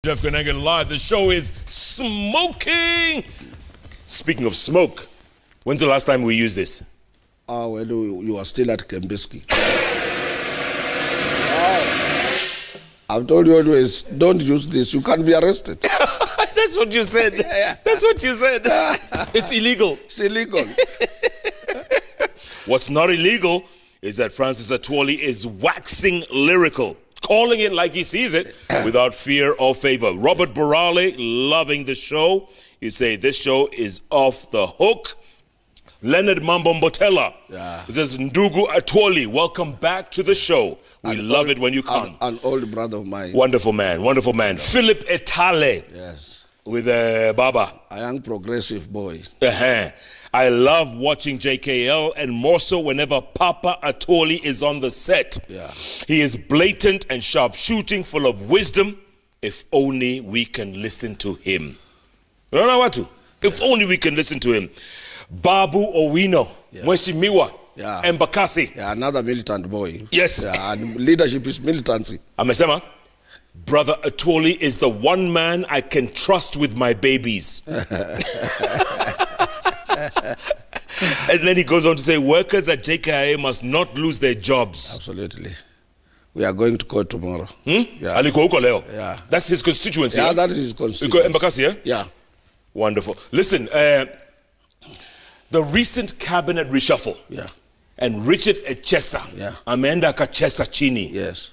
Jeff Kenyan live. The show is smoking. Speaking of smoke, when's the last time we used this? Oh, well, you are still at Kembeski. I've told you always, don't use this. You can't be arrested. That's what you said. That's what you said. It's illegal. It's illegal. What's not illegal is that Francis Atwoli is waxing lyrical, calling it like he sees it without fear or favor. Robert Borale loving the show. You say this show is off the hook. Leonard Mambo Mbotela says, Ndugu Atwoli, welcome back to the show. We love it when you come. An old brother of mine. Wonderful man, wonderful man. Yeah. Philip Etale. Yes. With Baba. A young progressive boy. I love watching JKL, and more so whenever Papa Atwoli is on the set. Yeah. He is blatant and sharp-shooting, full of wisdom. If only we can listen to him. You don't know what to? If only we can listen to him. Babu Owino, Mweshimiwa, Embakasi. Yeah, another militant boy. Yes. Yeah, and leadership is militancy. Amesema, Brother Atwoli is the one man I can trust with my babies. And then he goes on to say, workers at JKLIVE must not lose their jobs. Absolutely. We are going to court tomorrow. Yeah. Yeah. That's his constituency. Yeah, that is his constituency. Embakasi, yeah? Yeah. Wonderful. Listen, the recent cabinet reshuffle. Yeah. And Richard Echesa. Yeah. Ameenda kachesa chini. Yes.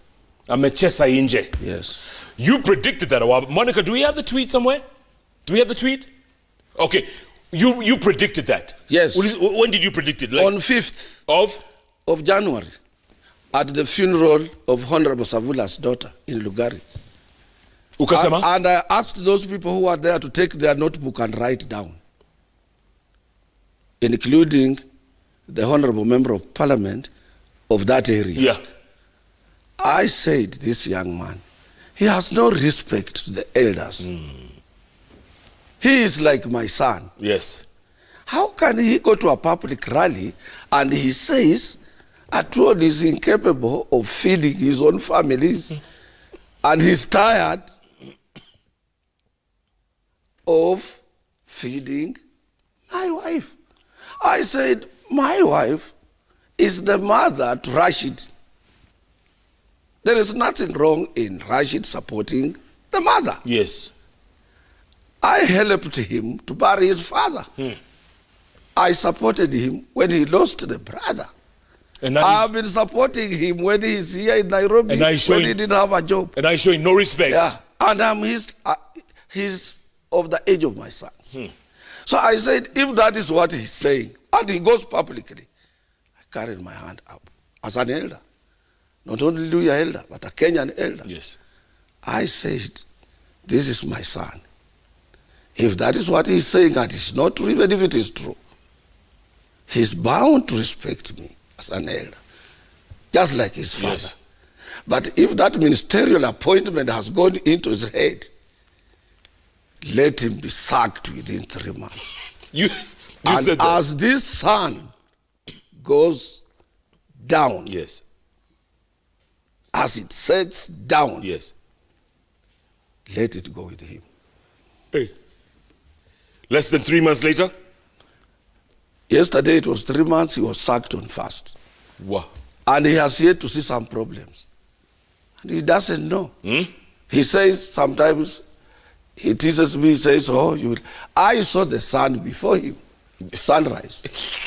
Amechesa inje. Yes. You predicted that a while. Monica, do we have the tweet somewhere? Do we have the tweet? Okay. You predicted that. Yes. When did you predict it? Like, on 5th of January, at the funeral of Honorable Savula's daughter in Lugari. Ukasema? And I asked those people who were there to take their notebook and write down, including the Honorable Member of Parliament of that area. Yeah. I said, this young man, he has no respect to the elders. He is like my son. Yes. How can he go to a public rally and he says Atwoli is incapable of feeding his own families and he's tired of feeding my wife? I said, my wife is the mother to Rashid. There is nothing wrong in Rashid supporting the mother. Yes. I helped him to bury his father. I supported him when he lost the brother. And I've been supporting him when he's here in Nairobi, and when he didn't have a job. And I show him no respect. Yeah. And I'm he's of the age of my sons. So I said, if that is what he's saying, and he goes publicly, I carried my hand up as an elder. Not only Luya elder, but a Kenyan elder. Yes. I said, this is my son. If that is what he's saying, and it's not true, even if it is true, he's bound to respect me as an elder, just like his father. Yes. But if that ministerial appointment has gone into his head, let him be sacked within 3 months. You and said that. As this son goes down, yes, as it sets down, yes, let it go with him. Hey. Less than 3 months later? Yesterday it was 3 months, he was sacked on 1st. Wow. And he has yet to see some problems. And he doesn't know. He says sometimes, he teases me, he says, oh, you will. I saw the sun before him, sunrise.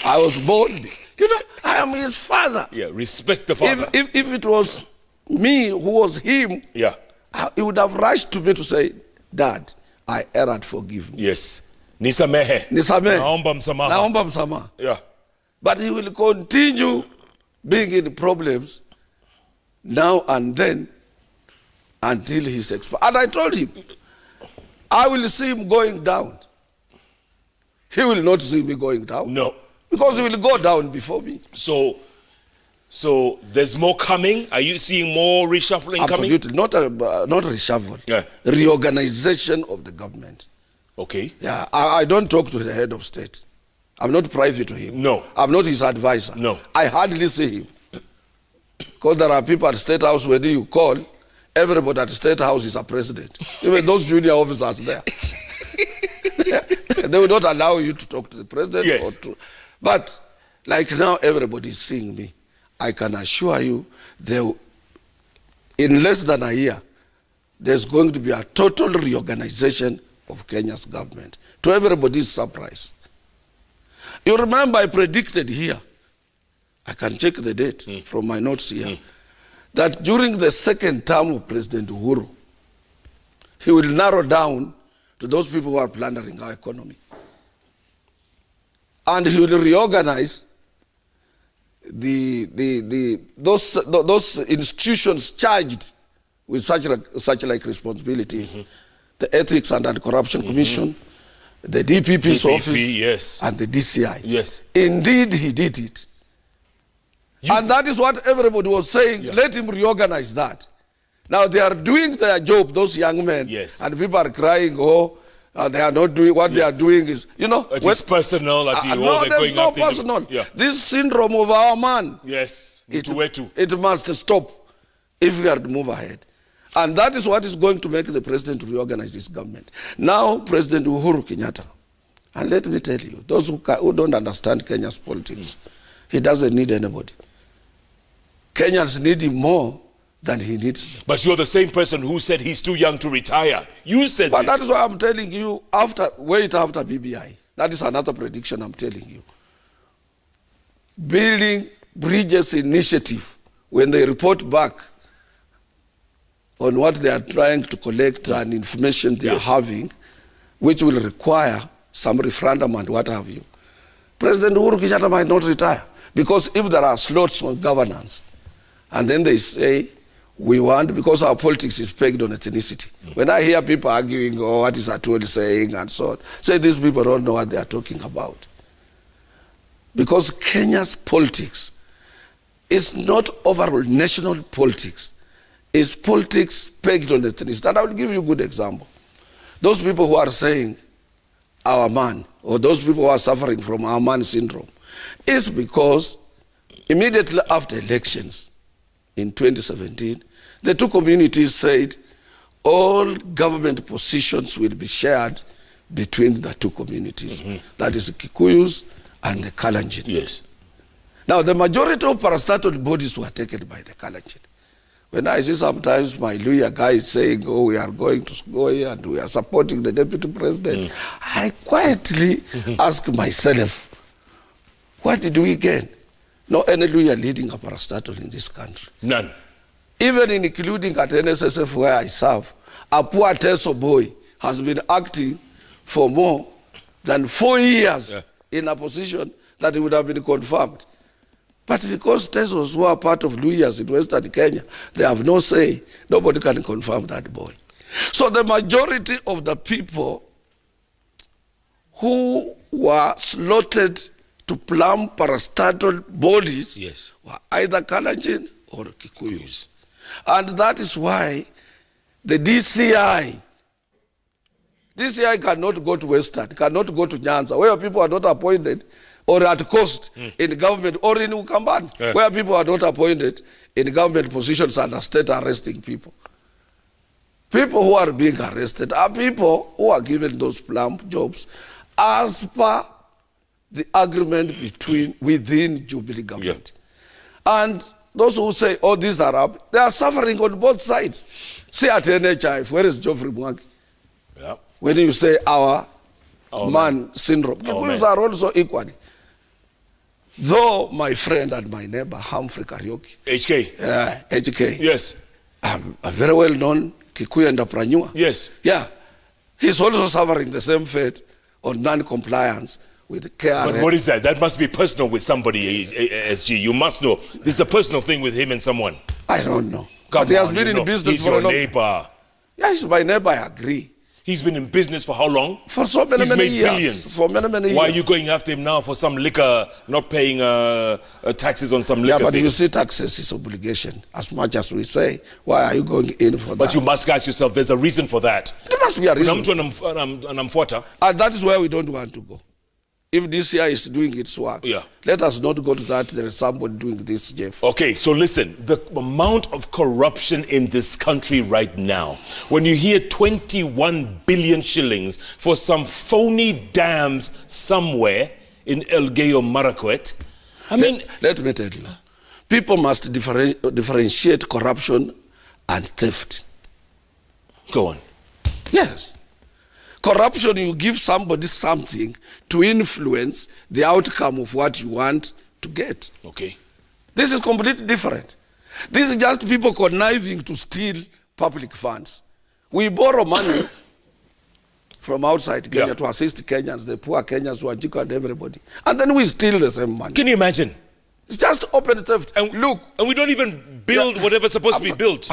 I was born. You know, I am his father. Yeah, respect the father. If it was me who was him, yeah, he would have rushed to me to say, Dad, I erred, forgive me. Yes. Nisamehe. Naomba msamaha. Yeah. But he will continue being in problems now and then until he's expired. And I told him, I will see him going down. He will not see me going down. No. Because he will go down before me. So there's more coming? Are you seeing more reshuffling coming? Absolutely. Not reshuffle. Yeah. Reorganization of the government. Okay. Yeah, I don't talk to the head of state. I'm not privy to him. No. I'm not his advisor. No. I hardly see him. Because there are people at State House where you call everybody at the State House is a president. Even those junior officers there. They will not allow you to talk to the president. Yes. But like now, everybody is seeing me. I can assure you, in less than a year, there's going to be a total reorganization of Kenya's government. To everybody's surprise. You remember I predicted here, I can check the date from my notes here, that during the second term of President Uhuru, he will narrow down to those people who are plundering our economy. And he will reorganize those institutions charged with such like responsibilities. The Ethics and Anti-Corruption Commission, the DPP's office, yes, and the DCI. Yes. Indeed, he did it. And that is what everybody was saying. Yeah. Let him reorganize that. Now they are doing their job, those young men. Yes. And people are crying, oh, they are not doing what they are doing is, you know. It's personal. No, there's no personal. This syndrome of our man. Yes. It must stop if we are to move ahead. And that is what is going to make the president reorganize his government. Now, President Uhuru Kenyatta, and let me tell you, those who don't understand Kenya's politics, he doesn't need anybody. Kenyans need him more than he needs them. But you're the same person who said he's too young to retire. You said but that is why I'm telling you, wait after BBI. That is another prediction I'm telling you. Building Bridges Initiative, when they report back on what they are trying to collect and information they are having, which will require some referendum and what have you, President Uhuru Kenyatta might not retire. Because if there are slots on governance, and then they say, we want, because our politics is pegged on ethnicity. When I hear people arguing, oh, what is Atwoli saying, and so on, say these people don't know what they are talking about. Because Kenya's politics is not overall national politics. It's politics pegged on ethnicity. And I will give you a good example. Those people who are saying, our man, or those people who are suffering from our man syndrome, is because immediately after elections in 2017, the two communities said all government positions will be shared between the two communities. That is the Kikuyus and the Kalenjin. Yes. Now, the majority of parastatal bodies were taken by the Kalenjin. When I see sometimes my Luya guys saying, oh, we are going to go here and we are supporting the deputy president, I quietly ask myself, what did we gain? No any Luya leading a parastatal in this country. None. Even including at NSSF where I serve, a poor Teso boy has been acting for more than 4 years in a position that would have been confirmed. But because Tesos who are part of Luyas in Western Kenya, they have no say, nobody can confirm that boy. So the majority of the people who were slotted to plumb parastatal bodies were either Kalenjin or Kikuyus. And that is why the DCI cannot go to Western, cannot go to Nyanza, where people are not appointed, or at cost in government, or in Ukamban, where people are not appointed in government positions and are state arresting people. People who are being arrested are people who are given those plump jobs as per the agreement within Jubilee government. And those who say, oh, these are up, they are suffering on both sides. See at NHIF, where is Geoffrey Mwangi? When you say our man syndrome, Kikuyus are also equally. Though my friend and my neighbor, Humphrey Karaoke. HK. HK. Yes. A very well-known Kikuyu entrepreneur. Yes. Yeah. He's also suffering the same fate on non-compliance with care. But what is that? That must be personal with somebody, SG. You must know. This is a personal thing with him and someone. I don't know. But he has been in business for a long time. He's your neighbor. Yeah, he's my neighbor, I agree. He's been in business for how long? For so many, He's made years. Billions. For many years. Why are you going after him now for some liquor, not paying taxes on some liquor? Yeah, but you see, taxes is obligation. As much as we say, why are you going in for that? But you must ask yourself, there's a reason for that. There must be a reason. And that is where we don't want to go. if DCI is doing its work. Yeah. Let us not go to that. There is somebody doing this, Jeff. Okay, so listen, the amount of corruption in this country right now, when you hear 21 billion shillings for some phony dams somewhere in Elgeyo Marakwet, I mean... Let me tell you, people must differentiate corruption and theft. Go on. Yes. Corruption, you give somebody something to influence the outcome of what you want to get. Okay. This is completely different. This is just people conniving to steal public funds. We borrow money from outside Kenya to assist Kenyans, the poor Kenyans, Wajiko and everybody. And then we steal the same money. Can you imagine? It's just open theft. And look. And we don't even build whatever's supposed to be built.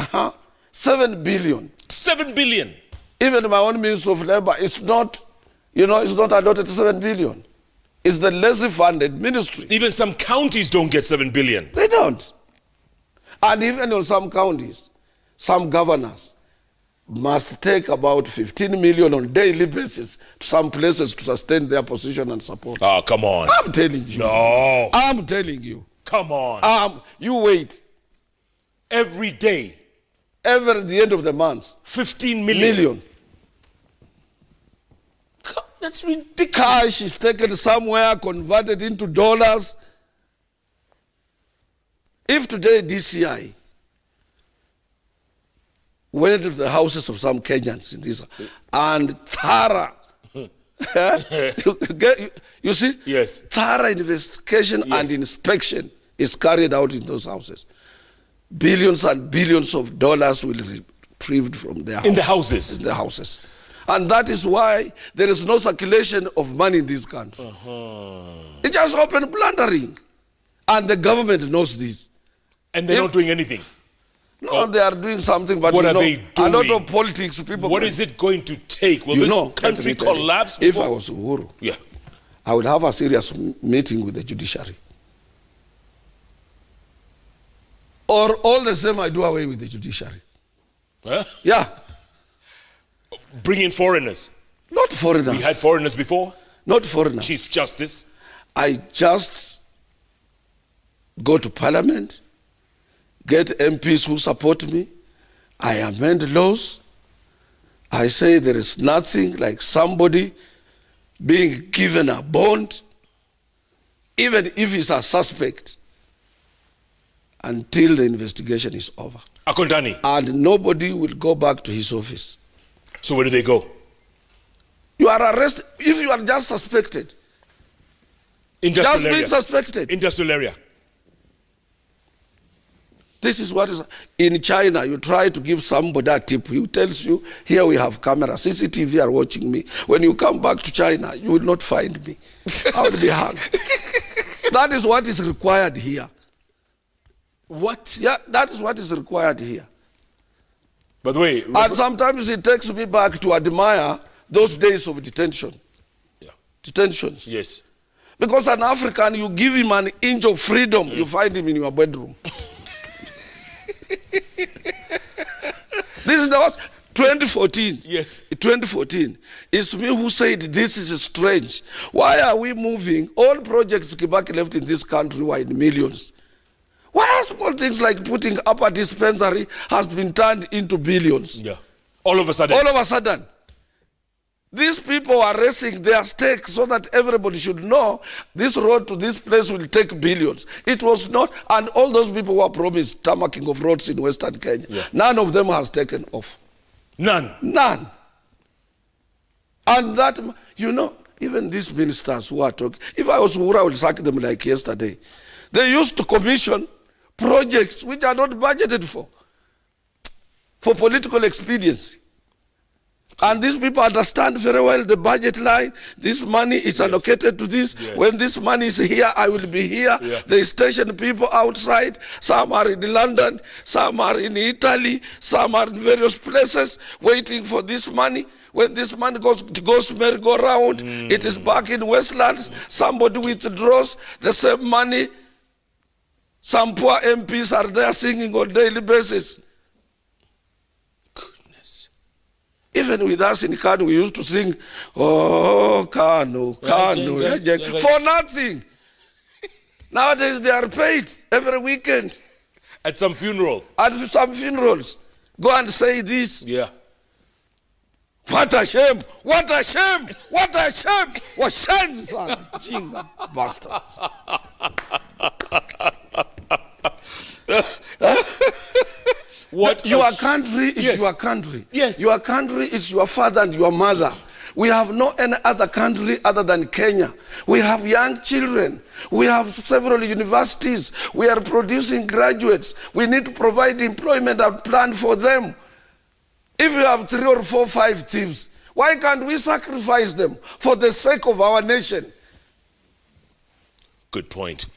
7 billion. 7 billion. Even my own Minister of Labor, it's not, it's not allotted 7 billion. It's the lazy funded ministry. Even some counties don't get 7 billion. They don't. And even in some counties, some governors must take about 15 million on daily basis to some places to sustain their position and support. Oh, come on. I'm telling you. No. I'm telling you. Come on. You wait. Every day. Every the end of the month. 15 million. That's ridiculous. Cash is taken somewhere, converted into dollars. If today DCI went to the houses of some Kenyans in this and thorough, you see? Yes. Thorough investigation and inspection is carried out in those houses. Billions and billions of dollars will be retrieved from their houses. In the houses? In the houses. And that is why there is no circulation of money in this country. It's just open plundering. And the government knows this. And they're not doing anything? No, they are doing something, but what are they doing? A lot of politics, people... What is it going to take? Will this country collapse? If I was Uhuru, I would have a serious meeting with the judiciary. Or all the same, I do away with the judiciary. Huh? Yeah. Bring in foreigners. Not foreigners. We had foreigners before? Not foreigners. Chief Justice. I just go to Parliament, get MPs who support me. I amend laws. I say there is nothing like somebody being given a bond, even if he's a suspect, until the investigation is over. Akondani. And nobody will go back to his office. So where do they go? You are arrested if you are just suspected. Industrial area. Being suspected. Industrial area. This is what is in China. You try to give somebody a tip. He tells you, here we have cameras, CCTV are watching me. When you come back to China, you will not find me. I will be hung. That is what is required here. What? Yeah, that is what is required here. By the way, and sometimes it takes me back to admire those days of detention. Yeah. Detentions. Yes. Because an African, you give him an inch of freedom, you find him in your bedroom. This is the 2014. Yes. 2014. It's me who said this is strange. Why are we moving? All projects Kibaki left in this country were in millions. Why small things like putting up a dispensary has been turned into billions? Yeah. All of a sudden. All of a sudden. These people are raising their stakes so that everybody should know this road to this place will take billions. It was not, and all those people who are promised tarmacking of roads in Western Kenya, none of them has taken off. None? None. And that, even these ministers who are talking, if I was Uhuru, I would sack them like yesterday. They used to commission projects which are not budgeted for political expediency. And these people understand very well the budget line. This money is allocated to this. Yes. When this money is here, I will be here. Yeah. They station people outside. Some are in London, some are in Italy, some are in various places waiting for this money. When this money goes merry-go-round, it is back in Westlands. Somebody withdraws the same money. Some poor MPs are there singing on a daily basis. Even with us in Kanu, we used to sing, oh, Kanu, Kanu, for nothing. Nowadays, they are paid every weekend. At some funeral. At some funerals. Go and say this. Yeah. What a shame! What a shame! What a shame! What shame, son? Chinga bastards. What your country is your country. Yes. Your country is your father and your mother. We have no any other country other than Kenya. We have young children. We have several universities. We are producing graduates. We need to provide employment and plan for them. If you have 3 or 4, 5 thieves, why can't we sacrifice them for the sake of our nation? Good point.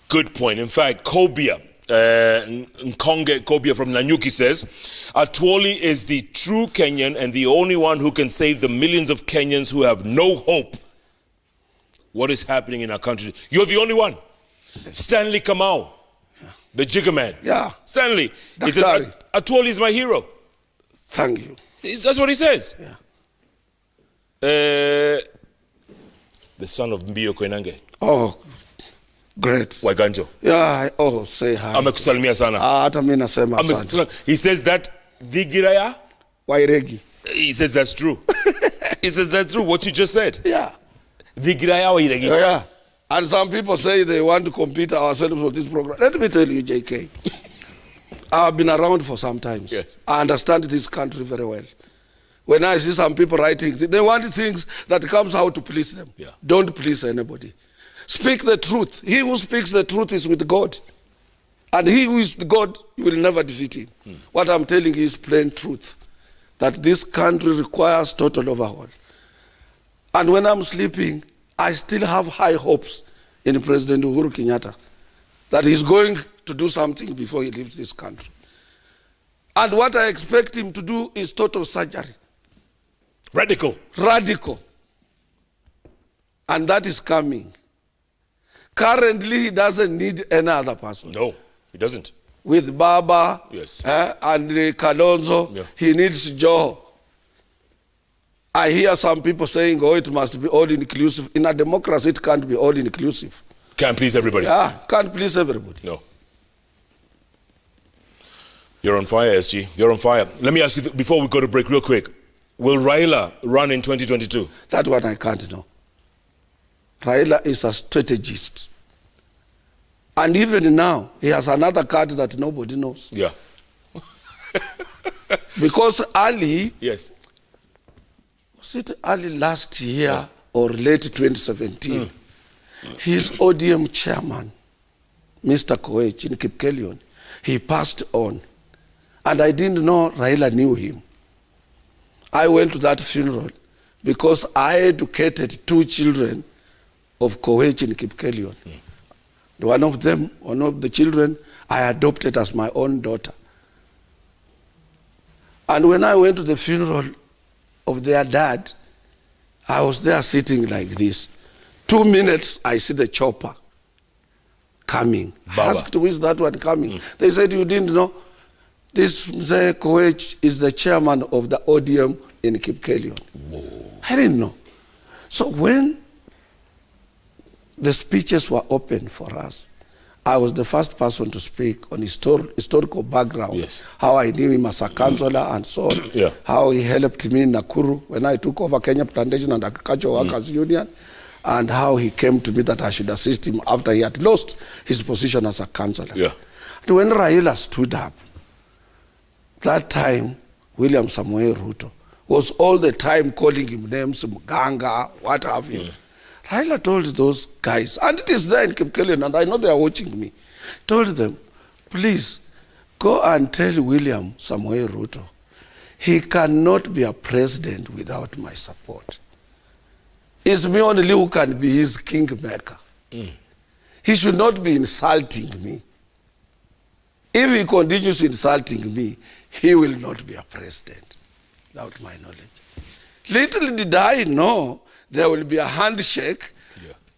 Good point. In fact, Kobia, Nkonge Kobia from Nanyuki says, Atwoli is the true Kenyan and the only one who can save the millions of Kenyans who have no hope. What is happening in our country? You're the only one. Stanley Kamau, the jigger man. Yeah. Stanley, he says, Atwoli is my hero. Thank you. That's what he says. Yeah. The son of Mbio Koinange. Oh, great. Waiganjo. Yeah, say hi. Amekusalimia sana. Hata mimi nasema asante. He says that Vigiraya Wairegi. He says that's true. He says that's true, what you just said. Yeah. Vigiraya Wairegi. Yeah. And some people say they want to compete ourselves with this program. Let me tell you, JK. I've been around for some time. Yes. I understand this country very well. When I see some people writing, they want things that comes out to please them. Yeah. Don't please anybody. Speak the truth. He who speaks the truth is with God. And he who is with God, you will never defeat him. What I'm telling you is plain truth. That this country requires total overhaul. And when I'm sleeping, I still have high hopes in President Uhuru Kenyatta that he's going to do something before he leaves this country. And what I expect him to do is total surgery. Radical. Radical. And that is coming. Currently, he doesn't need any other person. No, he doesn't. With Baba yes. And Kalonzo, yeah. He needs Joe. I hear some people saying, oh, it must be all inclusive. In a democracy, it can't be all inclusive. Can't please everybody. Yeah, can't please everybody. No. You're on fire, SG. You're on fire. Let me ask you, before we go to break real quick, will Raila run in 2022? That's what I can't know. Raila is a strategist. And even now, he has another card that nobody knows. Yeah. Because Ali, yes. Was it Ali last year or late 2017? His ODM chairman, Mr. Koech in Kipkelion, he passed on. And I didn't know Raila knew him. I went to that funeral because I educated 2 children of Koech in Kipkelion. One of the children, I adopted as my own daughter. And when I went to the funeral of their dad, I was there sitting like this. 2 minutes, I see the chopper coming. I asked, who is that one coming? They said, you didn't know? This Mzee Koech is the chairman of the ODM in Kipkelion. Whoa. I didn't know. So when the speeches were open for us, I was the first person to speak on historical background, yes. How I knew him as a councillor and so on, yeah. How he helped me in Nakuru when I took over Kenya Plantation and Agricultural Workers Union, and how he came to me that I should assist him after he had lost his position as a councillor. Yeah. And when Raila stood up, that time, William Samuel Ruto was all the time calling him names, Mganga, what have you. Raila told those guys, and it is there in Kipkelion, and I know they are watching me, told them, please, go and tell William Samuel Ruto, he cannot be a president without my support. It's me only who can be his kingmaker. He should not be insulting me. If he continues insulting me, he will not be a president, without my knowledge. Little did I know there will be a handshake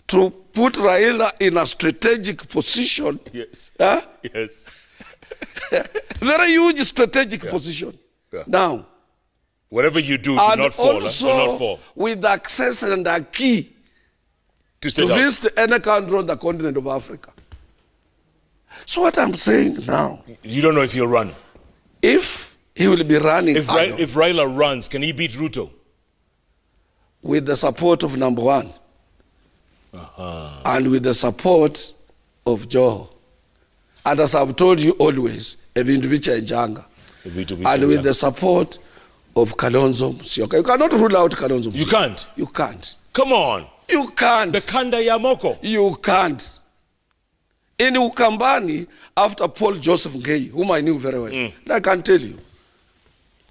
to put Raila in a strategic position. Yes. Huh? Yes. Very huge strategic position. Yeah. Now, Whatever you do, do not fall. Also, do not fall. With access and a key To visit any country on the continent of Africa. So what I'm saying now, you don't know if he'll run. if he will be running, If Raila runs, can he beat Ruto? With the support of number one, and with the support of Joe, and as I've told you always, Ebindubicha Njanga, and with the support of Kalonzo Musyoka. You cannot rule out Kalonzo Musyoka. You can't? You can't. Come on. You can't. The Kanda Yamoko. You can't. In Ukambani, after Paul Joseph Ngei, whom I knew very well, I can tell you,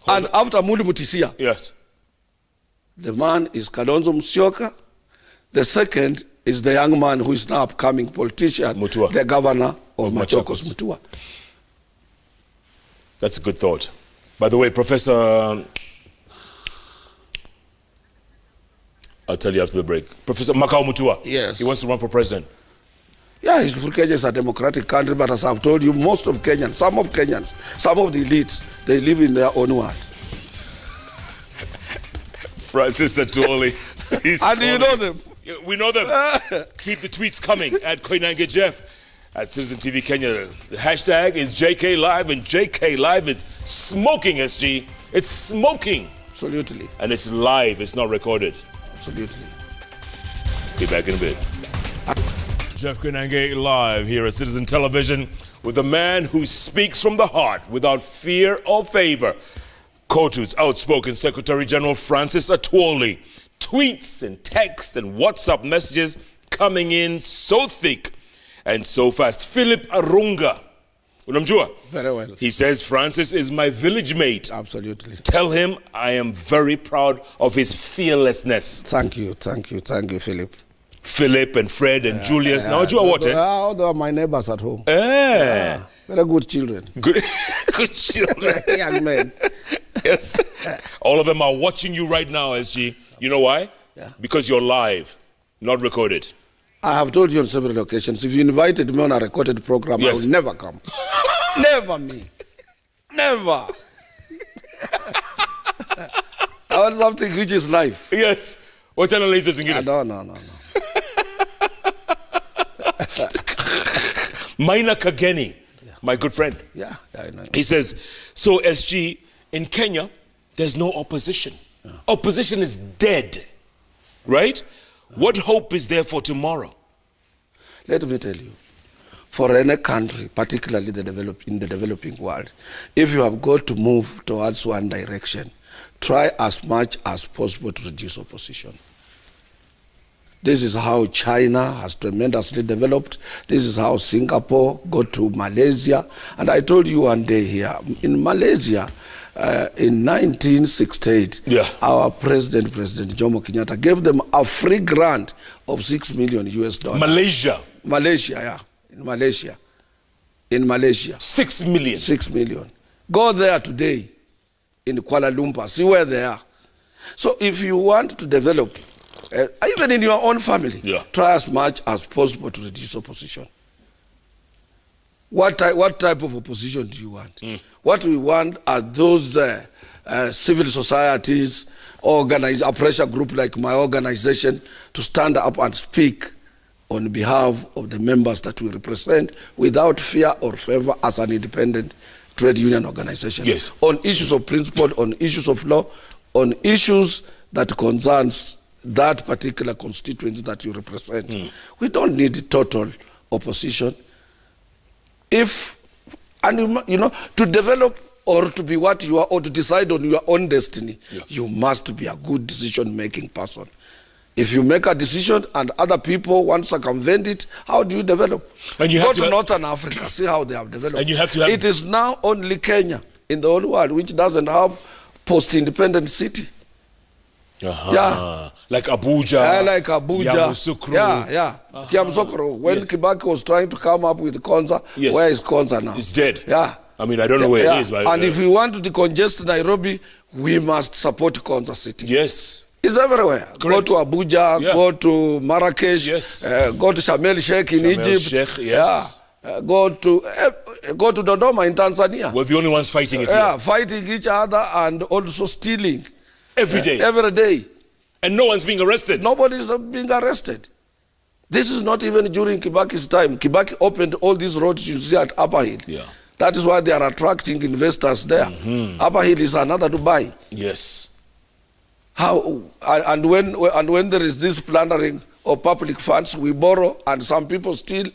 and after Muli Mutisia, yes, the man is Kalonzo Musyoka. The second is the young man who is now upcoming politician, Mutua. the governor of Machakos, Mutua. That's a good thought. By the way, Professor, I'll tell you after the break. Professor Makau Mutua. Yes. He wants to run for president. Yeah, Kenya is a democratic country, but as I've told you, most of Kenyans, some of the elites, they live in their own world. Francis Atwoli. And you know them. We know them. Keep the tweets coming at Koinange Jeff, at Citizen TV Kenya. The hashtag is JKLIVE, and JKLIVE is smoking, SG. It's smoking. Absolutely. And it's live. It's not recorded. Absolutely. Be back in a bit. Jeff Koinange live here at Citizen Television with a man who speaks from the heart without fear or favor. COTU's outspoken Secretary General Francis Atwoli. Tweets and texts and WhatsApp messages coming in so thick and so fast. Philip Arunga. Unamjua? Very well. He says, Francis is my village mate. Absolutely. Tell him I am very proud of his fearlessness. Thank you, Philip. Philip and Fred and Julius. Now, what? They are my neighbors at home. Very good children. Good children. Young men. Yes. All of them are watching you right now, SG. You know why? Yeah. Because you're live, not recorded. I have told you on several occasions, if you invited me on a recorded program, yes, I will never come. Never me. Never. I want something which is live. Yes. What channel is this? No. Maina Kageni, my good friend. Yeah, I know. He says, so SG, in Kenya, there's no opposition. Yeah. Opposition is dead, right? What hope is there for tomorrow? Let me tell you, for any country, particularly in the developing world, if you have got to move towards one direction, try as much as possible to reduce opposition. This is how China has tremendously developed. This is how Singapore got to Malaysia. And I told you one day here, in Malaysia, in 1968, our President Jomo Kenyatta, gave them a free grant of $6 million US. Malaysia, yeah. In Malaysia. 6 million. 6 million. Go there today in Kuala Lumpur. See where they are. So if you want to develop, even in your own family, try as much as possible to reduce opposition. What type of opposition do you want? What we want are those civil societies, a pressure group like my organization, to stand up and speak on behalf of the members that we represent without fear or favor as an independent trade union organization. Yes. On issues of principle, on issues of law, on issues that concerns that particular constituency that you represent. We don't need total opposition. To develop or to be what you are, or to decide on your own destiny, you must be a good decision-making person. If you make a decision and other people want to circumvent it, how do you develop? And you Go have to Northern Africa, see how they have developed. And you have to have... It is now only Kenya in the whole world which doesn't have post-independent city. Yeah. Like Abuja. Like Abuja. Yamoussoukro. Yeah. Yamoussoukro. When Kibaki was trying to come up with Konza, where is Konza now? It's dead. Yeah. I mean, I don't know where it is. But and if we want to decongest Nairobi, we must support Konza City. Yes. It's everywhere. Correct. Go to Abuja, go to Marrakesh, go to Sharm el Sheikh in Egypt. Sheikh, yes. Go to go to Dodoma in Tanzania. We're the only ones fighting it here. Fighting each other and also stealing. Every day. Every day. And no one's being arrested. Nobody's being arrested. This is not even during Kibaki's time. Kibaki opened all these roads you see at Upper Hill. Yeah. That is why they are attracting investors there. Upper Hill is another Dubai. Yes. How and when there is this plundering of public funds, we borrow and some people steal.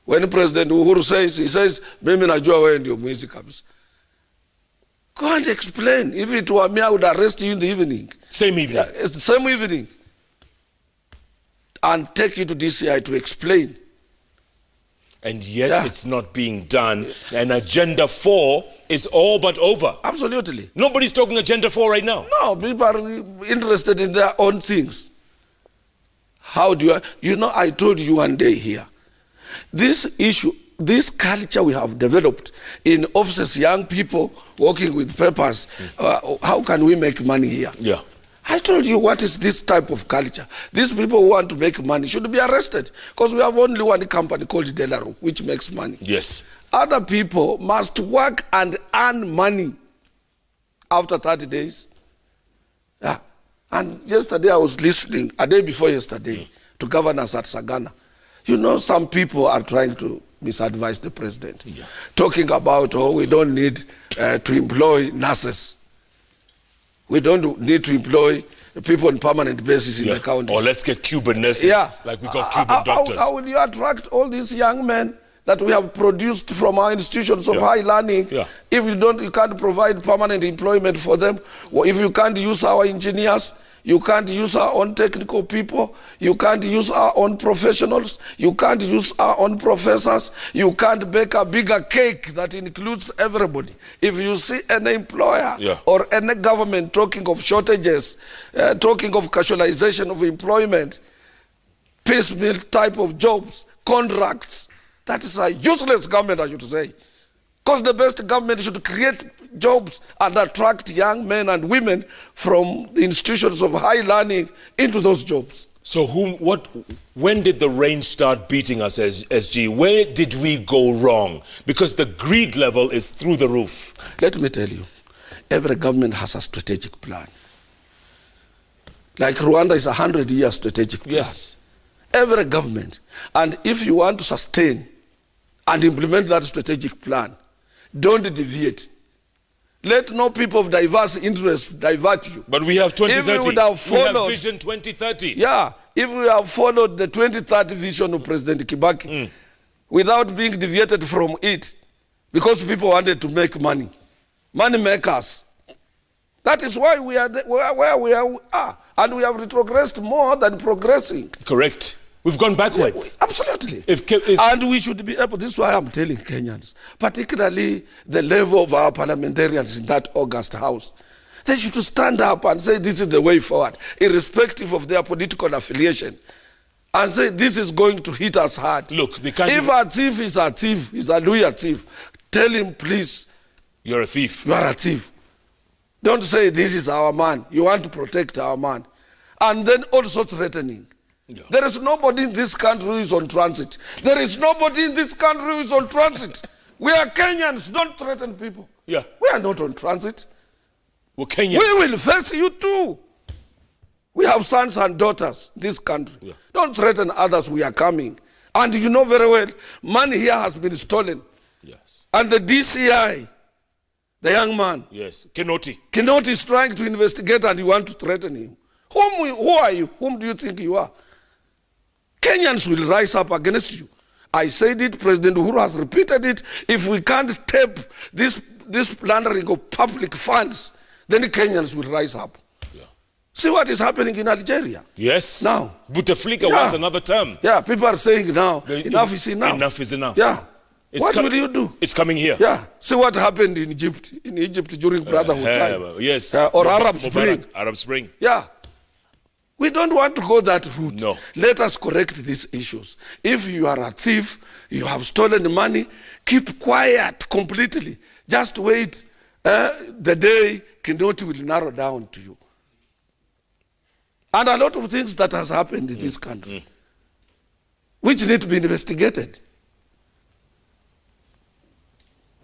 When President Uhuru says, he says, "Mimi najua wewe ndio mwizi kabisa." Go and explain. If it were me, I would arrest you in the evening. Same evening. Same evening. And take you to DCI to explain. And yet it's not being done. And Agenda 4 is all but over. Absolutely. Nobody's talking Agenda 4 right now. No, people are interested in their own things. How do you know, I told you one day here, this issue, this culture we have developed in offices, young people working with papers, how can we make money here? Yeah. I told you, what is this type of culture? These people who want to make money should be arrested because we have only one company called Delaru, which makes money. Yes. Other people must work and earn money after 30 days. Yeah. And yesterday I was listening, a day before yesterday, to governors at Sagana. You know, some people are trying to misadvise the president, talking about, oh, we don't need to employ nurses. We don't need to employ people on permanent basis in the counties. Or let's get Cuban nurses, like we got Cuban doctors. How will you attract all these young men that we have produced from our institutions of high learning if you can't provide permanent employment for them? Or if you can't use our engineers, you can't use our own technical people, you can't use our own professionals, you can't use our own professors, you can't bake a bigger cake that includes everybody. If you see any employer or any government talking of shortages, talking of casualization of employment, piecemeal type of jobs, contracts, that is a useless government, I should say. Because the best government should create jobs and attract young men and women from the institutions of high learning into those jobs. So when did the rain start beating us, SG? Where did we go wrong? Because the greed level is through the roof. Let me tell you, every government has a strategic plan. Like Rwanda is a 100-year strategic plan. Yes. Every government. And if you want to sustain and implement that strategic plan, don't deviate. Let no people of diverse interests divert you. But we have 2030. If we would have followed, we have Vision 2030. Yeah, if we have followed the 2030 vision of President Kibaki without being deviated from it, because people wanted to make money, money makers. That is why we are where we are. And we have retrogressed more than progressing. Correct. We've gone backwards. Absolutely. If and we should be able, this is why I'm telling Kenyans, particularly the level of our parliamentarians in that august house, they should stand up and say this is the way forward, irrespective of their political affiliation, and say this is going to hit us hard. Look, they can't. If a thief is a thief, is a Louis thief, tell him, please, you're a thief. You are a thief. Don't say this is our man. You want to protect our man. And then also threatening. Yeah. There is nobody in this country who is on transit. There is nobody in this country who is on transit. We are Kenyans. Don't threaten people. Yeah. We are not on transit. We're Kenyans. We will face you too. We have sons and daughters in this country. Yeah. Don't threaten others. We are coming. And you know very well, money here has been stolen. Yes. And the DCI, the young man. Yes. Kinoti is trying to investigate and you want to threaten him. Who are you? Whom do you think you are? Kenyans will rise up against you. I said it, President Uhuru has repeated it. If we can't tape this plundering of public funds, then the Kenyans will rise up. Yeah. See what is happening in Algeria? Yes. Now. Bouteflika wants another term. Yeah, people are saying now, enough is enough. Enough is enough. Yeah. What will you do? It's coming here. Yeah. See what happened in Egypt during Brotherhood time. Yes. Or Arab Spring. Arab Spring. Yeah. We don't want to go that route. No. Let us correct these issues. If you are a thief, you have stolen money, keep quiet completely. Just wait. The day Kinoti will narrow down to you. And a lot of things that has happened in this country, which need to be investigated.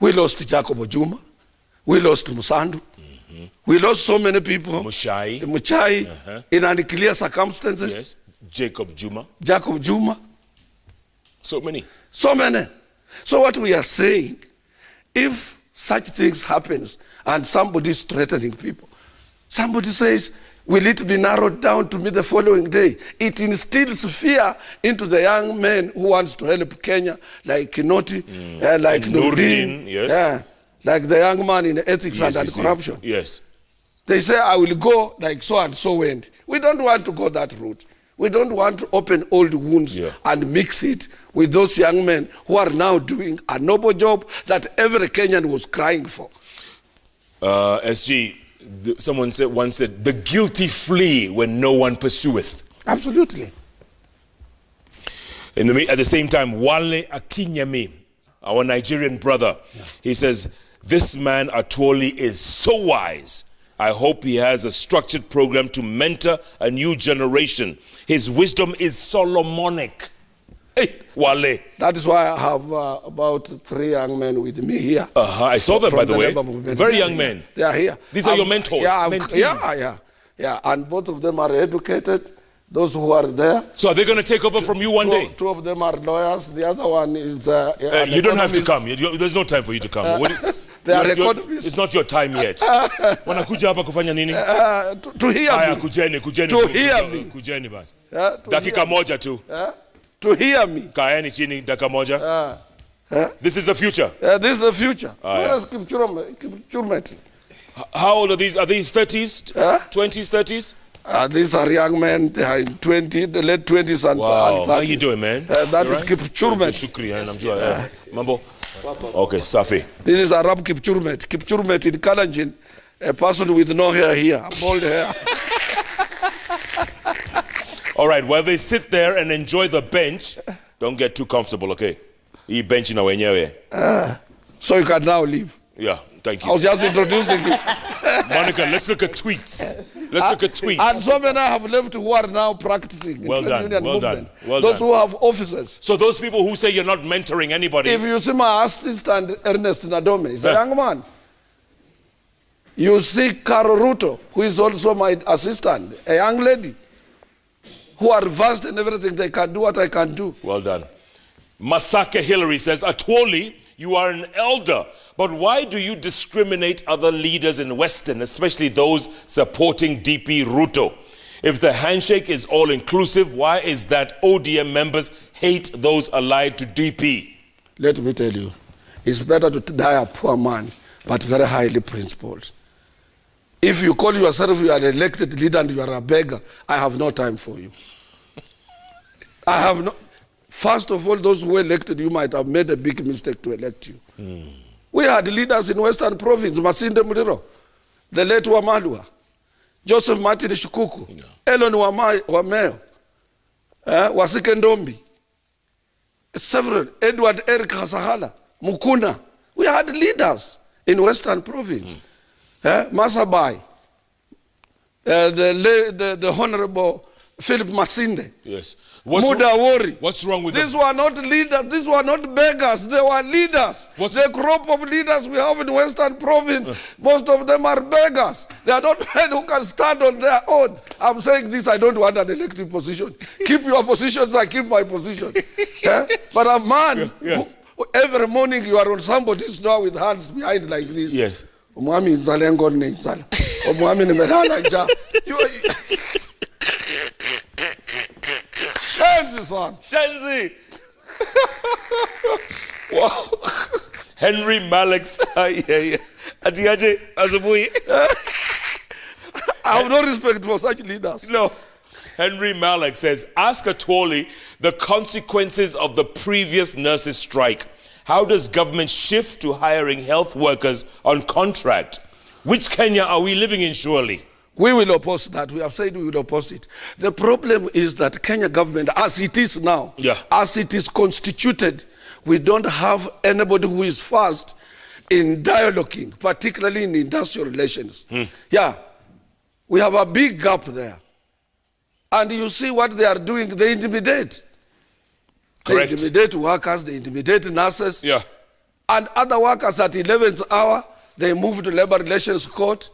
We lost Jacob Juma. We lost Musandu. We lost so many people. Muchai. In unclear circumstances. Yes. Jacob Juma. So many. So many. So what we are saying, if such things happens and somebody is threatening people, somebody says, will it be narrowed down to me the following day? It instills fear into the young man who wants to help Kenya, like Kinoti, like Nurdin, yes. Like the young man in ethics and corruption. Yes. They say, I will go like so and so went. We don't want to go that route. We don't want to open old wounds and mix it with those young men who are now doing a noble job that every Kenyan was crying for. SG, someone once said, the guilty flee when no one pursueth. Absolutely. At the same time, Wale Akinyemi, our Nigerian brother, he says, this man Atwoli is so wise. I hope he has a structured program to mentor a new generation. His wisdom is Solomonic. Hey, Wale. That is why I have about 3 young men with me here. I saw them, by the way. Very young men. They are here. These are your mentors. Yeah. And both of them are educated. Those who are there. So are they going to take over from you one day? 2 of them are lawyers. The other one is... you don't have to come. There's no time for you to come. They are economists. It's not your time yet. Wanakuja hapa kufanya nini? To hear me. Kujeni. To hear me. Kujeni basi. Dakika moja tu. To hear me. Kaeni chini dakika moja. This is the future. This is the future. Where is Kipchurmet? How old are these? Are these 30s? 20s, 30s? These are young men. They are in the late 20s and 30s. How you doing, man? That is Kipchurmet. Shukri. Mambo? Okay, Safi. This is Arab Kipchurmet. Kipchurmet in Kalenjin, a person with no hair here, bald hair. All right, while they sit there and enjoy the bench, don't get too comfortable, okay? You bench in a So you can now leave. Yeah, thank you. I was just introducing you. Monica, let's look at tweets. Let's look at tweets. And so many have left who are now practicing. Well done, well done. Those who have offices. So those people who say you're not mentoring anybody. If you see my assistant, Ernest Nadome, he's a young man. You see Carol Ruto, who is also my assistant, a young lady, who are vast in everything. They can do what I can do. Well done. Masaka Hillary says, Atwoli, you are an elder, but why do you discriminate other leaders in Western, especially those supporting DP Ruto? If the handshake is all-inclusive, why is that ODM members hate those allied to DP? Let me tell you, it's better to die a poor man, but very highly principled. If you call yourself you are an elected leader and you are a beggar, I have no time for you. I have no... First of all, those who elected you might have made a big mistake to elect you. We had leaders in Western Province, Masinde Muliro, the late Wamalwa, Joseph Martin Shukuku, Elon Wameo, Wasike Ndombi, several, Edward Eric Hasahala, Mukuna. We had leaders in Western Province. Masabai, the Honorable Philip Masinde. Yes. What's wrong with these were not leaders, these were not beggars, they were leaders. The group of leaders we have in Western Province, most of them are beggars. They are not men who can stand on their own. I'm saying this, I don't want an elected position. Keep your positions, I keep my position. But a man, who, every morning you are on somebody's door with hands behind like this. Yes. Shenzi, son. Shenzi. Wow. Henry Malix. Atiaje Azubui. I have no respect for such leaders. No. Henry Malek says, ask Atwoli the consequences of the previous nurses' strike. How does government shift to hiring health workers on contract? Which Kenya are we living in, surely? We will oppose that. We have said we will oppose it. The problem is that Kenya government, as it is now, as it is constituted, we don't have anybody who is fast in dialoguing, particularly in industrial relations. Yeah, we have a big gap there. And you see what they are doing, they intimidate. Correct. They intimidate workers, they intimidate nurses. Yeah. And other workers at 11th hour, they move to Labor Relations Court.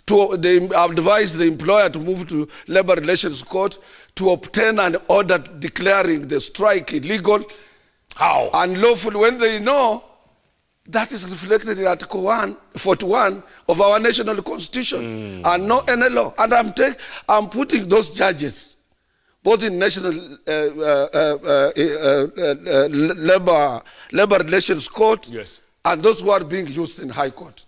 They advise the employer to move to Labor Relations Court to obtain an order declaring the strike illegal. How? Unlawful, when they know that is reflected in Article 41 of our national constitution and no NLO. And I'm putting those judges, both in National Labor Relations Court, yes, and those who are being used in High Court.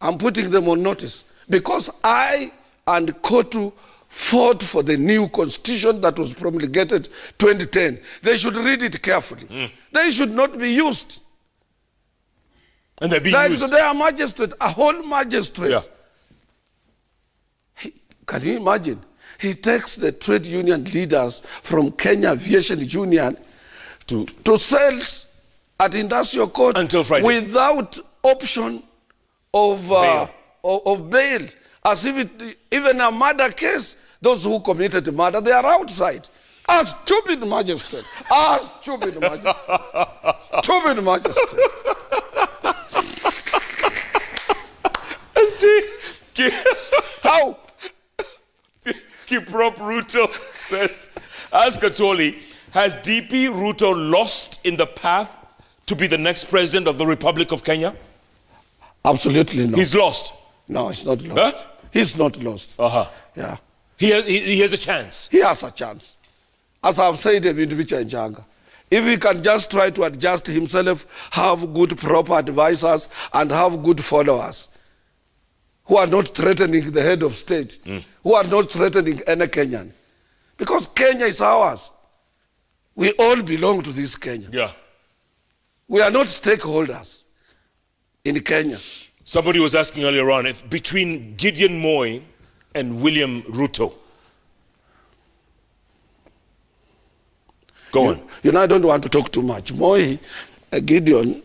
I'm putting them on notice because I and Kotu fought for the new constitution that was promulgated 2010. They should read it carefully. They should not be used. And they're being like used. Today, a magistrate, a whole magistrate. Yeah. Can you imagine? He takes the trade union leaders from Kenya Aviation Union to sales at industrial court until Friday without option of bail. As if even a murder case, those who committed the murder, they are outside. A stupid magistrate. A stupid magistrate. Stupid magistrate. How? Kiprop Ruto says, ask Atwoli, has DP Ruto lost in the path to be the next president of the Republic of Kenya? Absolutely not. He's lost? No, he's not lost. Huh? He's not lost. Yeah. He has a chance. He has a chance. As I've said, if he can just try to adjust himself, have good, proper advisors, and have good followers who are not threatening the head of state, who are not threatening any Kenyan. Because Kenya is ours. We all belong to this Kenya. Yeah. We are not stakeholders in Kenya. Somebody was asking earlier on if between Gideon Moi and William Ruto. Go on. You know, I don't want to talk too much. Moi, Gideon,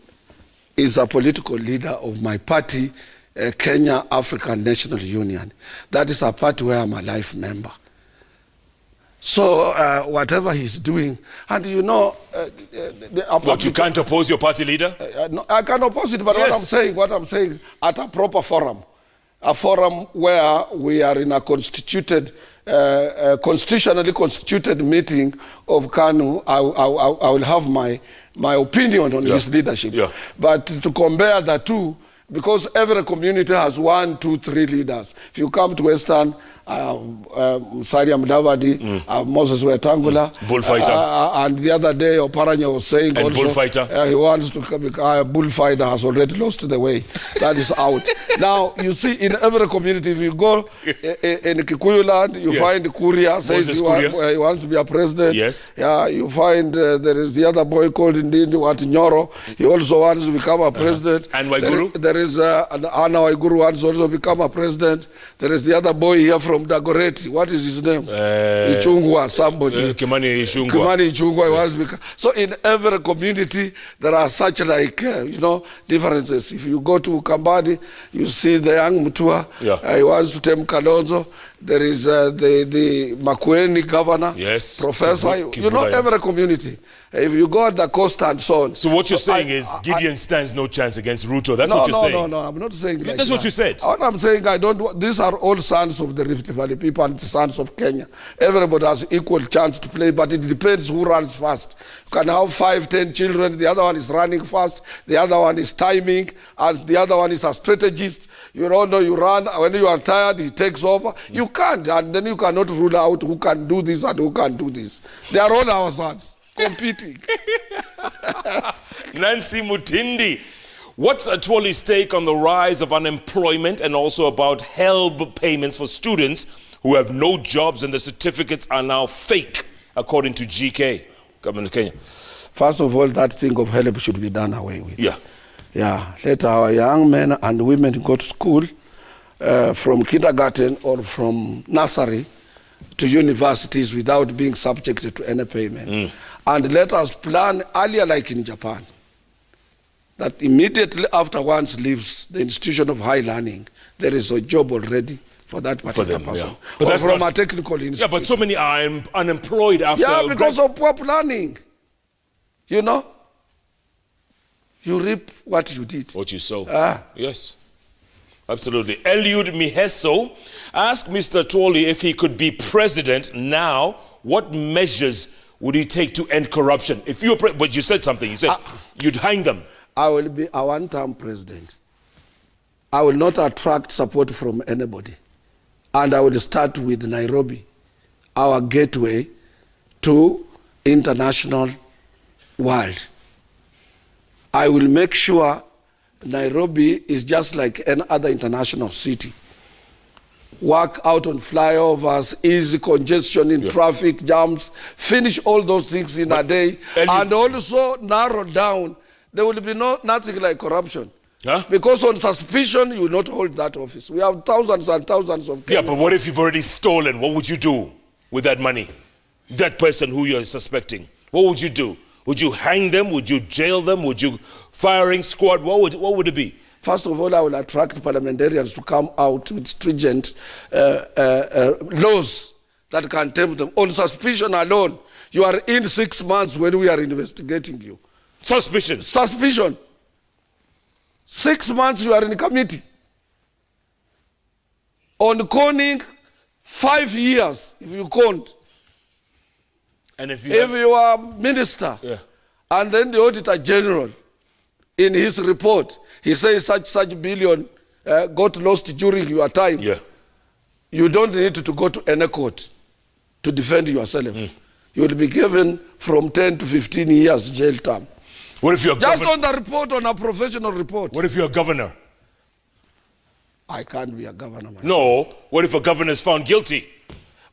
is a political leader of my party, Kenya African National Union. That is a party where I'm a life member. So whatever he's doing, and you know... But you can't oppose your party leader? No, I can oppose it, but yes. what I'm saying, at a proper forum, a forum where we are in a constitutionally constituted meeting of KANU, I will have my opinion on his leadership. Yeah. But to compare the two, because every community has 1, 2, 3 leaders. If you come to Western, Musalia Mudavadi, Moses Wetangula, bullfighter, and the other day Oparanya was saying and also bullfighter. He wants to become a bullfighter, has already lost the way. That is out. Now you see, in every community, if you go in Kikuyu land, you find Kuria says he wants to be a president. Yes. Yeah. You find there is the other boy called Ndindi Nyoro. He also wants to become a president. And Waiguru. There is Anna Waiguru wants also to become a president. There is the other boy here from Dagoretti. What is his name? Ichungwa, somebody. Kimani Ichungwa. Kimani Ichungwa wants to become. So in every community, there are such like, differences. If you go to Kambadi, you see the young Mutua. He wants to take Kalonzo. There is the Makueni governor, professor. Every community. If you go at the coast and so on. So what you're saying is Gideon stands no chance against Ruto. That's what you're saying. No, I'm not saying like that's what you said. What I'm saying, these are all sons of the Rift Valley people and the sons of Kenya. Everybody has equal chance to play, but it depends who runs fast. You can have 5, 10 children. The other one is running fast. The other one is timing. And the other one is a strategist. You don't know, you run. When you are tired, he takes over. You can't. And then you cannot rule out who can do this and who can do this. They are all our sons. Competing. Nancy Mutindi, what's Atwoli's take on the rise of unemployment and also about HELB payments for students who have no jobs and the certificates are now fake, according to GK, Government of Kenya? First of all, that thing of HELB should be done away with. Yeah. Let our young men and women go to school from kindergarten or from nursery to universities without being subjected to any payment. And let us plan earlier, like in Japan, that immediately after one leaves the institution of high learning, there is a job already for that particular person. But or that's from a technical institution. Yeah, but so many are unemployed after... Yeah, because of poor planning. you reap what you did. What you sow. Yes. Absolutely. Eliud Miheso asked Mr. Atwoli if he could be president now, what measures would he take to end corruption? If you were but you said something. You said you'd hang them. I will be a one-term president. I will not attract support from anybody. And I will start with Nairobi, our gateway to international world. I will make sure Nairobi is just like any other international city. Work out on flyovers, easy congestion in traffic jams, finish all those things in a day, and also narrow down. There will be nothing like corruption. Huh? Because on suspicion, you will not hold that office. We have thousands and thousands of Kenyans. Yeah, but what if you've already stolen? What would you do with that money? That person who you're suspecting, what would you do? Would you hang them? Would you jail them? Would you firing squad? What would it be? First of all, I will attract parliamentarians to come out with stringent laws that can tame them. On suspicion alone, you are in 6 months when we are investigating you. Suspicion? Suspicion. 6 months you are in committee. On conning, 5 years, if you count. And if you are minister, and then the Auditor General, in his report, he says such billion got lost during your time. Yeah. You don't need to go to any court to defend yourself. You will be given from 10 to 15 years jail term. What if you're just on the report, on a professional report? What if you're a governor? I can't be a governor myself. No. What if a governor is found guilty?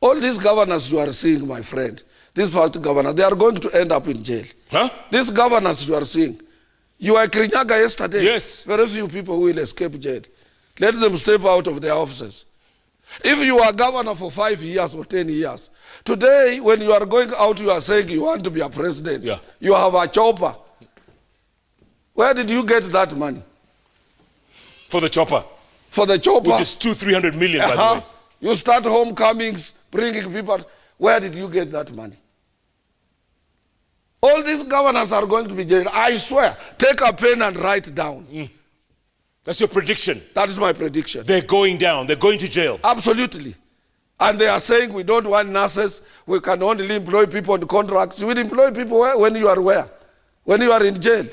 All these governors you are seeing, my friend, this first governor, they are going to end up in jail. Huh? These governors you are seeing. You were Kenyatta yesterday. Yes. Very few people will escape jail. Let them step out of their offices. If you are governor for 5 years or 10 years, today when you are going out, you are saying you want to be a president. Yeah. You have a chopper. Where did you get that money? For the chopper. For the chopper. Which is 200-300 million, by the way. You start homecomings, bringing people. Where did you get that money? All these governors are going to be jailed. I swear. Take a pen and write down. That's your prediction? That is my prediction. They're going down. They're going to jail. Absolutely. And they are saying we don't want nurses. We can only employ people on contracts. We will employ people when you are where? When you are in jail.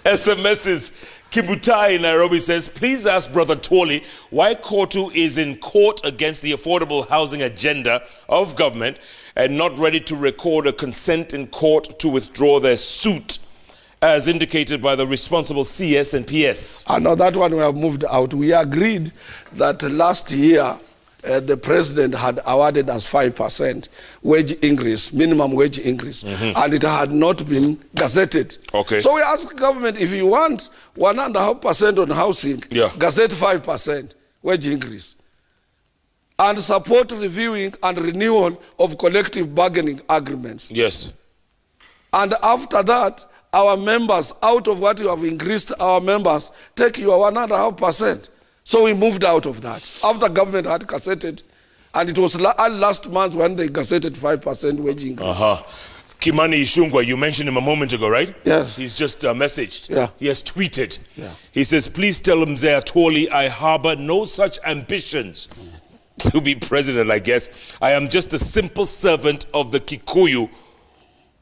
SMSs. Kibutai in Nairobi says, please ask Brother Atwoli why Kotu is in court against the affordable housing agenda of government and not ready to record a consent in court to withdraw their suit, as indicated by the responsible CS and PS. I know that one we have moved out. We agreed that last year the president had awarded us 5% wage increase, minimum wage increase, and it had not been gazetted. Okay. So we asked government, if you want 1.5% on housing, gazette 5% wage increase, and support reviewing and renewal of collective bargaining agreements. Yes. And after that, our members, out of what you have increased, our members take your 1.5%. So we moved out of that. After government had gazetted, and it was last month when they gazetted 5% wage increase. Kimani Ichung'wah, you mentioned him a moment ago, right? Yes. He's just messaged. Yeah. He has tweeted. Yeah. He says, please tell him, Mzee Atwoli, I harbor no such ambitions to be president, I guess. I am just a simple servant of the Kikuyu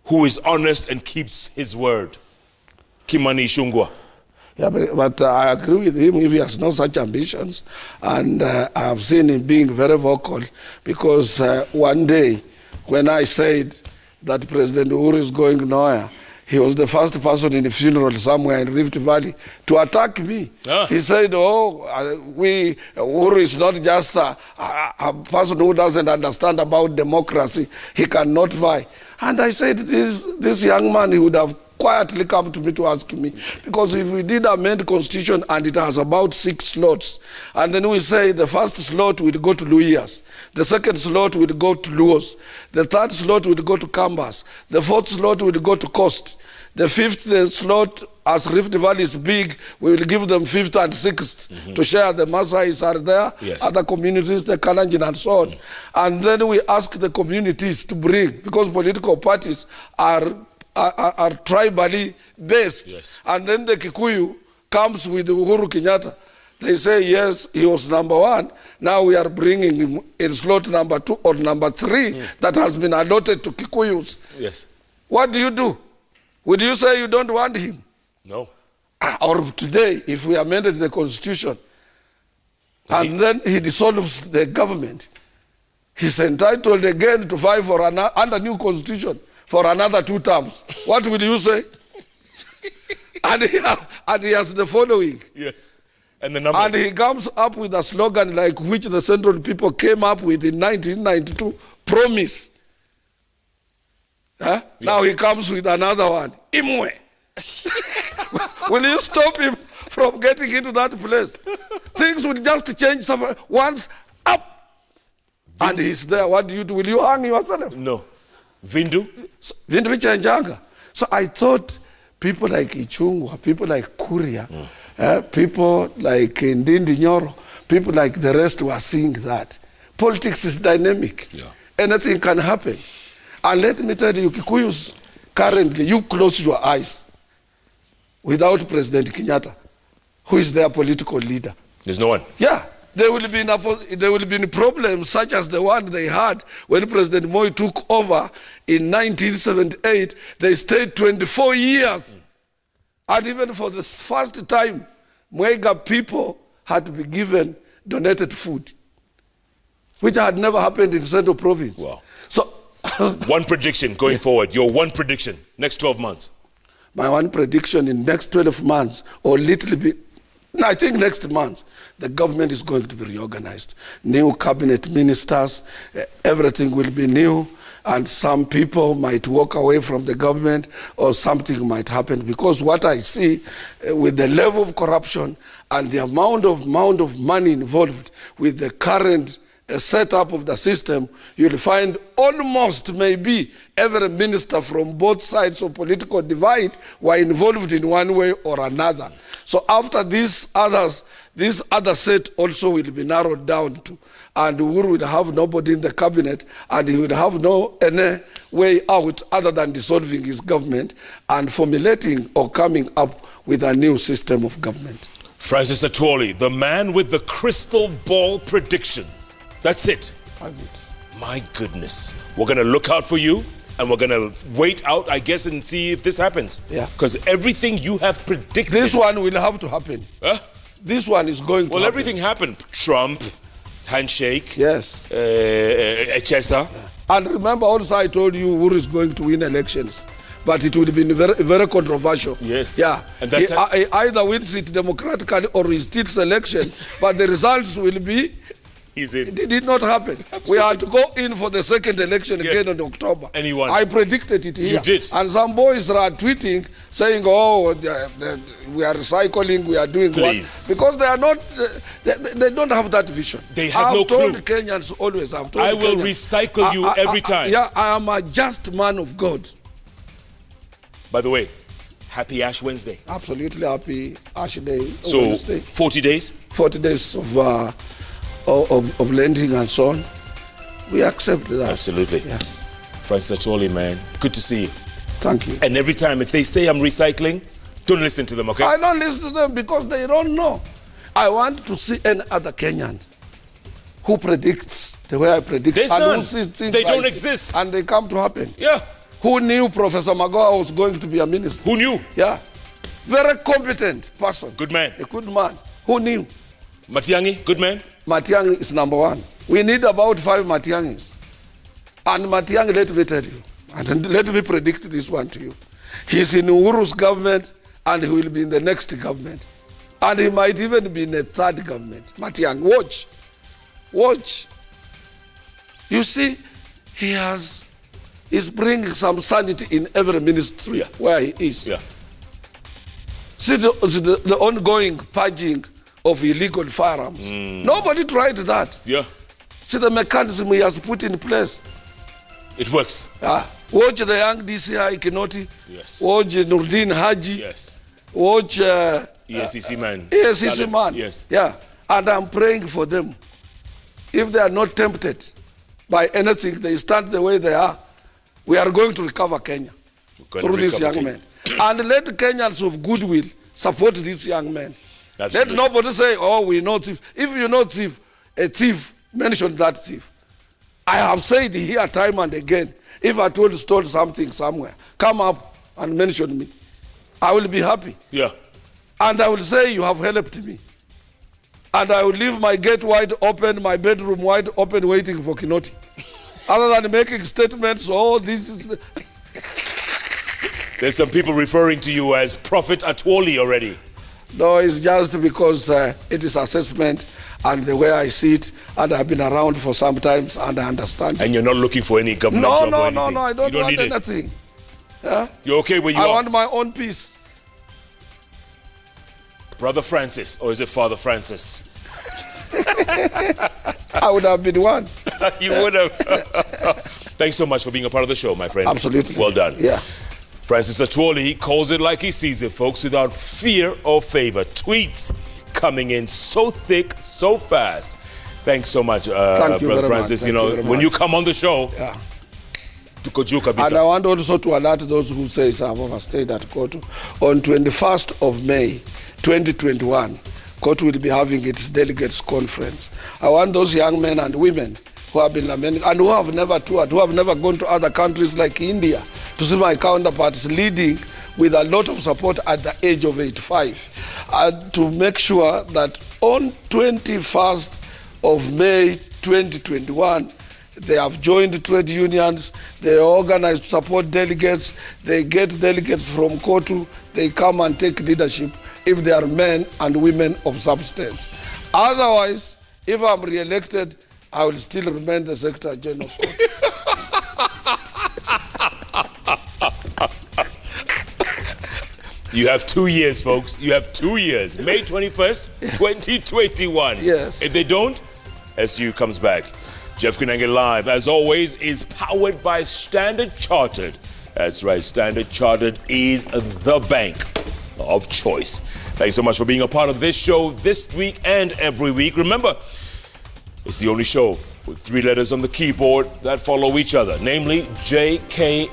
who is honest and keeps his word. Kimani Ichung'wah. Yeah, but I agree with him if he has no such ambitions. And I have seen him being very vocal because one day when I said that President Uhuru is going nowhere, he was the first person in a funeral somewhere in Rift Valley to attack me. He said, Uhuru is not just a person who doesn't understand about democracy. He cannot vie. And I said, this young man, he would have quietly come to me to ask me, because if we did amend constitution and it has about 6 slots, and then we say the first slot will go to Luias, the second slot will go to Luos, the third slot will go to Kambas, the fourth slot will go to Coast, the fifth slot, as Rift Valley is big, we will give them 5th and 6th to share. The Masais are there, other communities, the Kalenjin and so on. And then we ask the communities to bring, because political parties are are tribally based. Yes. And then the Kikuyu comes with Uhuru Kenyatta. They say, yes, he was number 1. Now we are bringing him in slot number 2 or number 3 that has been allotted to Kikuyus. Yes. What do you do? Would you say you don't want him? No. Or today, if we amended the constitution, and then he dissolves the government, he's entitled again to fight for under new constitution for another 2 terms. What will you say? and he has the following. Yes. And the numbers. And he comes up with a slogan like which the Central people came up with in 1992, promise. Huh? Yeah. Now he comes with another one, Imwe. Will you stop him from getting into that place? Things will just change once up. And he's there. What do you do? Will you hang yourself? No. Vindu? Vindu Vichanjanga. So I thought people like Ichungwa, people like Kuria, people like Ndindi Nyoro, people like the rest were seeing that. Politics is dynamic. Yeah. Anything can happen. And let me tell you, Kikuyus, currently, you close your eyes without President Kenyatta, who is their political leader. There's no one. Yeah. There will be problems such as the one they had when President Moi took over in 1978. They stayed 24 years. And even for the first time, Mwega people had to be given donated food, which had never happened in Central Province. Wow. So, one prediction going forward, your one prediction, next 12 months. My one prediction in next 12 months, or little bit, I think next month, the government is going to be reorganized. New cabinet ministers, everything will be new, and some people might walk away from the government or something might happen. Because what I see with the level of corruption and the amount of money involved with the current setup of the system, you'll find almost maybe every minister from both sides of political divide were involved in one way or another. So after this other set also will be narrowed down to, and Uhuru will have nobody in the cabinet, and he will have no any way out other than dissolving his government and formulating or coming up with a new system of government. Francis Atwoli, the man with the crystal ball prediction. That's it. That's it. My goodness. We're going to look out for you, and we're going to wait out, I guess, and see if this happens. Yeah. Because everything you have predicted... This one will have to happen. Huh? This one is going to happen. Well, everything happened. Trump, handshake. Yes. Echesa. Yeah. And remember also I told you Uhuru is going to win elections. But it will be very, very controversial. Yes. Yeah. And that's he either wins it democratically or he steals election. But the results will be... It did not happen. Absolutely. We had to go in for the second election again in October. And he won. I predicted it here. You did. And some boys are tweeting, saying, oh, we are recycling, we are doing Please. What? Because they are not, they don't have that vision. They have no clue. I've told Kenyans always, I've told I will recycle you every time. Yeah, I am a just man of God. By the way, happy Ash Wednesday. Absolutely happy Ash Day. So, Wednesday. 40 days? 40 days of lending and so on. We accept that. Absolutely. Yeah. Francis Atwoli, man, good to see you. Thank you. And every time if they say I'm recycling, don't listen to them, okay? I don't listen to them because they don't know. I want to see any other Kenyan who predicts the way I predict. There's and none. Who sees things they don't exist. And they come to happen. Yeah. Who knew Professor Magoha was going to be a minister? Who knew? Yeah. Very competent person. Good man. A good man. Who knew? Matiang'i, good man? Matiang'i is number 1. We need about 5 Matiang'is. And Matiang'i, let me tell you, and let me predict this one to you. He's in Uhuru's government, and he will be in the next government. And he might even be in a third government. Matiang'i, watch. Watch. You see, he's bringing some sanity in every ministry where he is. Yeah. See the ongoing purging of illegal firearms. Nobody tried that. Yeah. See the mechanism he has put in place. It works. Watch the young DCI Kinoti. Yes. Watch Nurdin Haji. Yes. Watch ESCC man. ESCC man. Yes. Yeah. And I'm praying for them. If they are not tempted by anything, they stand the way they are. We are going to recover Kenya. through this young man. And let Kenyans of goodwill support this young man. Absolutely. Let nobody say, oh, we know thief. If you know thief, a thief, mention that thief. I have said here time and again, if Atwoli stole something somewhere, come up and mention me. I will be happy. Yeah. And I will say, you have helped me. And I will leave my gate wide open, my bedroom wide open, waiting for Kinoti. Other than making statements, oh, this is... There's some people referring to you as Prophet Atwoli already. No, it's just because it is assessment and the way I see it, and I've been around for some times and I understand. And you're not looking for any government job or anything? No, I don't want anything. Yeah? You're okay where you are? I want my own peace. Brother Francis, or is it Father Francis? I would have been one. You would have. Thanks so much for being a part of the show, my friend. Absolutely. Well done. Yeah. Francis Atwoli calls it like he sees it, folks, without fear or favor. Tweets coming in so thick, so fast. Thanks so much, Brother Francis. You know, when you come on the show, yeah. And I want also to alert those who say I've overstayed at Kotu. On 21st of May, 2021, Kotu will be having its delegates conference. I want those young men and women who have been lamenting and who have never toured, who have never gone to other countries like India, to see my counterparts leading with a lot of support at the age of 85, and to make sure that on 21st of May 2021, they have joined trade unions, they organize to support delegates, they get delegates from Kotu, they come and take leadership if they are men and women of substance. Otherwise, if I'm re-elected, I will still remain the Secretary General of Kotu. You have 2 years, folks. You have 2 years. May 21st, 2021. Yes. If they don't, SU comes back. Jeff Kunenge Live, as always, is powered by Standard Chartered. That's right, Standard Chartered is the bank of choice. Thanks so much for being a part of this show this week and every week. Remember, it's the only show with 3 letters on the keyboard that follow each other, namely JKL.